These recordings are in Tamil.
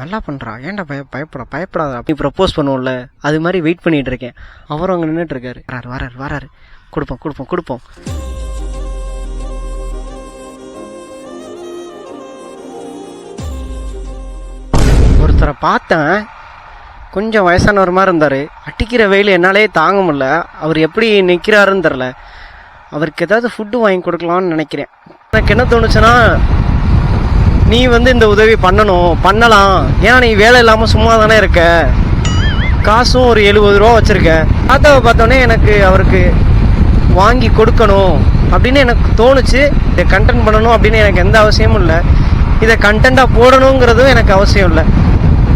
நல்லா பண்ணுறா, ஏன்டா பயப்படாத அப்படி ப்ரப்போஸ் பண்ணுவோம்ல, அது மாதிரி வெயிட் பண்ணிகிட்டு இருக்கேன். அவரும் அங்கே நின்றுட்டு இருக்காரு. வராரு கொடுப்போம். ஒருத்தரை பார்த்தேன், கொஞ்சம் வயசானவர் மாதிரி இருந்தார். அடிக்கிற வெயில் என்னாலே தாங்க முடியல. அவர் எப்படி நிற்கிறாருன்னு தெரில. அவருக்கு ஏதாவது ஃபுட்டு வாங்கி கொடுக்கலான்னு நினைக்கிறேன். எனக்கு என்ன தோணுச்சுன்னா, நீ இந்த உதவி பண்ணலாம். ஏன்னா நீ வேலை இல்லாமல் சும்மா தானே இருக்க, காசும் ஒரு 70 ரூபா வச்சுருக்க. தாத்தாவை பார்த்தோன்னே எனக்கு அவருக்கு வாங்கி கொடுக்கணும் அப்படின்னு எனக்கு தோணுச்சு. இதை கண்டென்ட் பண்ணணும் அப்படின்னு எனக்கு எந்த அவசியமும் இல்லை. இதை கண்டென்ட்டாக போடணுங்கிறதும் எனக்கு அவசியம் இல்லை.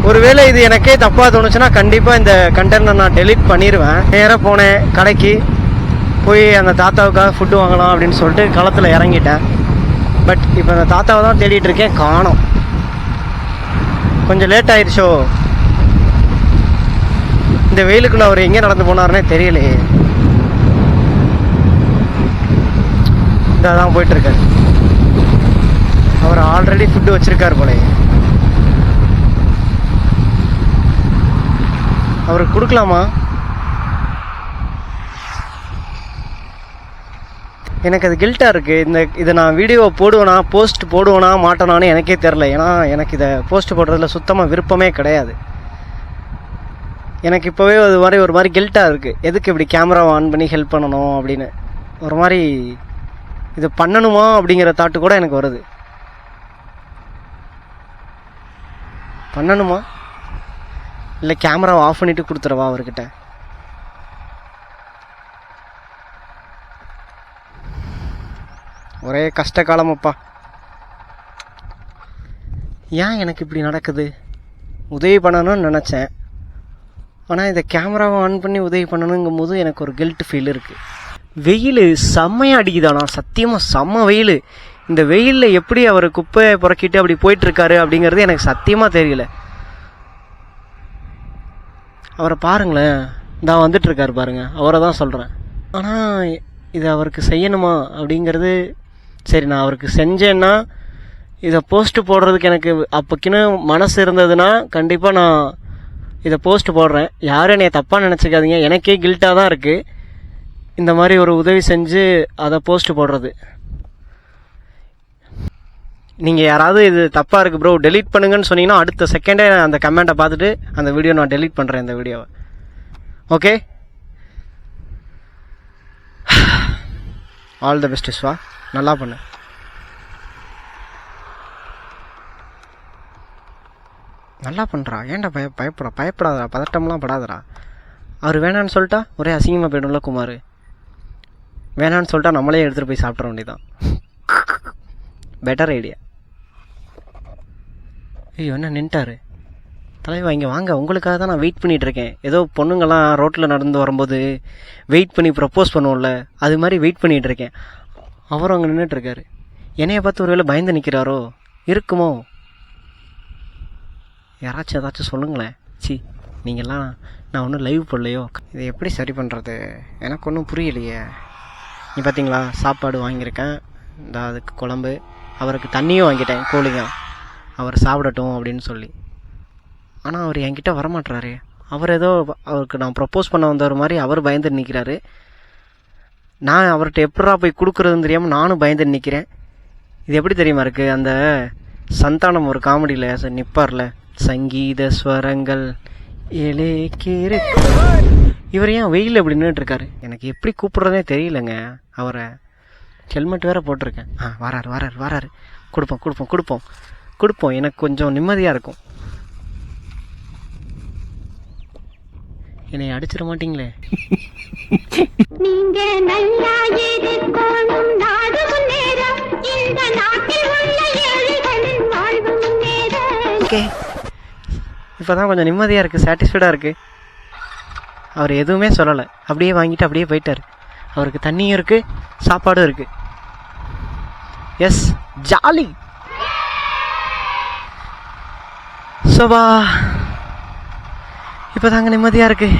ஒருவேளை இது எனக்கே தப்பாக தோணுச்சுன்னா கண்டிப்பாக இந்த கண்டென்ட்டை நான் டெலீட் பண்ணிடுவேன். நேராக போனேன் கடைக்கு, போய் அந்த தாத்தாவுக்காக ஃபுட்டு வாங்கலாம் அப்படின்னு சொல்லிட்டு களத்தில் இறங்கிட்டேன். பட் இப்போ அந்த தாத்தாவை தான் தேடிட்டு இருக்கேன், காணோம். கொஞ்சம் லேட் ஆயிடுச்சோ. இந்த வெயிலுக்குள்ள அவர் எங்கே நடந்து போனாருன்னே தெரியலையே. இதான் போயிட்டு இருக்காரு. அவர் ஆல்ரெடி ஃபுட்டு வச்சிருக்காரு போலே. அவருக்கு கொடுக்கலாமா? எனக்கு அது கில்ட்டாக இருக்குது. இதை நான் வீடியோ போஸ்ட் போடுவேனா மாட்டேனான்னு எனக்கே தெரில. ஏன்னா எனக்கு இதை போஸ்ட் போடுறதுல சுத்தமாக விருப்பமே கிடையாது. எனக்கு இப்போவே ஒரு மாதிரி கில்ட்டாக இருக்குது. எதுக்கு இப்படி கேமராவை ஆன் பண்ணி ஹெல்ப் பண்ணணும் அப்படின்னு ஒரு மாதிரி இது பண்ணணுமா அப்படிங்கிற தாட்டு கூட எனக்கு வருது. பண்ணணுமா இல்லை கேமராவை ஆஃப் பண்ணிவிட்டு கொடுத்துறவா அவர்கிட்ட? ஒரே கஷ்ட காலமப்பா. ஏன் எனக்கு இப்படி நடக்குது? உதவி பண்ணணும்னு நினச்சேன், ஆனால் இதை கேமராவை ஆன் பண்ணி உதவி பண்ணணுங்கும் போது எனக்கு ஒரு கில்ட் ஃபீல் இருக்குது. வெயில் செம்மையாக அடிக்குதானா, சத்தியமாக செம்ம வெயில். இந்த வெயிலில் எப்படி அவர் குப்பையை புறக்கிட்டு அப்படி போயிட்டுருக்காரு அப்படிங்கிறது எனக்கு சத்தியமாக தெரியல. அவரை பாருங்களேன், நான் வந்துட்டுருக்காரு பாருங்கள், அவரை தான் சொல்கிறேன். ஆனால் இதை அவருக்கு செய்யணுமா அப்படிங்கிறது. சரி, நான் அவருக்கு செஞ்சேன்னா இதை போஸ்ட்டு போடுறதுக்கு எனக்கு அப்போக்கின்னு மனசு இருந்ததுன்னா கண்டிப்பாக நான் இதை போஸ்ட்டு போடுறேன். யாரும் என்னை தப்பாக நினச்சிக்காதீங்க, எனக்கே கில்ட்டாக தான் இருக்குது இந்த மாதிரி ஒரு உதவி செஞ்சு அதை போஸ்ட்டு போடுறது. நீங்கள் யாராவது இது தப்பாக இருக்குது ப்ரோ டெலீட் பண்ணுங்கன்னு சொன்னீங்கன்னா அடுத்த செகண்டே அந்த கமெண்ட்டை பார்த்துட்டு அந்த வீடியோ நான் டெலீட் பண்ணுறேன், இந்த வீடியோவை. ஓகே, ஆல் த பெஸ்ட் ஸ்வா, நல்லா பண்ணு. நல்லா பண்ணுறா, ஏன்டா பயப்படாதடா, பதட்டம்லாம் படாதடா. அவர் வேணான்னு சொல்லிட்டா ஒரே அசிங்கமாக போய்டும்ல குமார். வேணான்னு சொல்லிட்டா நம்மளே எடுத்துகிட்டு போய் சாப்பிட்ற வேண்டியதான். Better idea. ஐயோ, என்ன நின்ட்டாரு தலைவா? இங்கே வாங்க, உங்களுக்காக தான் நான் வெயிட் பண்ணிகிட்ருக்கேன். ஏதோ பொண்ணுங்கள்லாம் ரோட்டில் நடந்து வரும்போது வெயிட் பண்ணி ப்ரப்போஸ் பண்ணுவோம்ல, அது மாதிரி வெயிட் பண்ணிகிட்ருக்கேன். அவரும் அங்கே நின்றுட்டுருக்காரு. என்னையை பார்த்து ஒரு வேளை பயந்து நிற்கிறாரோ இருக்குமோ? யாராச்சும் ஏதாச்சும் சொல்லுங்களேன். நீங்கள்லாம் நான் ஒன்றும் லைவ் போடலையோ. இதை எப்படி சரி பண்ணுறது எனக்கு ஒன்றும் புரியலையே. நீ பார்த்தீங்களா, சாப்பாடு வாங்கியிருக்கேன், இந்த அதுக்கு குழம்பு, அவருக்கு தண்ணியும் வாங்கிட்டேன் கூலிங்காக, அவர் சாப்பிடட்டும் அப்படின்னு சொல்லி. ஆனால் அவர் என்கிட்ட வரமாட்டுறாரு. அவர் ஏதோ அவருக்கு நான் ப்ரப்போஸ் பண்ண வந்தவர் மாதிரி அவர் பயந்து நிற்கிறாரு. நான் அவர்கிட்ட எப்படா போய் கொடுக்குறதுன்னு தெரியாமல் நானும் பயந்து நிற்கிறேன். இது எப்படி தெரியுமா இருக்குது, அந்த சந்தானம் ஒரு காமெடியில் நிற்பார்ல, சங்கீத ஸ்வரங்கள் எலேக்கேரு. இவர் ஏன் வெயில் அப்படி நின்றுட்டுருக்காரு? எனக்கு எப்படி கூப்பிட்றதே தெரியலங்க அவரை. ஹெல்மெட் வேறு போட்டிருக்கேன். வராரு. கொடுப்போம். எனக்கு கொஞ்சம் நிம்மதியாக இருக்கும். என்னை அடிச்சிட மாட்டீங்களே? ஓகே, இப்போதான் கொஞ்சம் நிம்மதியாக இருக்குது, சாட்டிஸ்ஃபைடாக இருக்குது. அவர் எதுவுமே சொல்லலை, அப்படியே வாங்கிட்டு அப்படியே போயிட்டார். அவருக்கு தண்ணியும் இருக்குது, சாப்பாடும் இருக்குது. S, jolly. சோபா இப்போதாங்க நிம்மதியாக இருக்குது.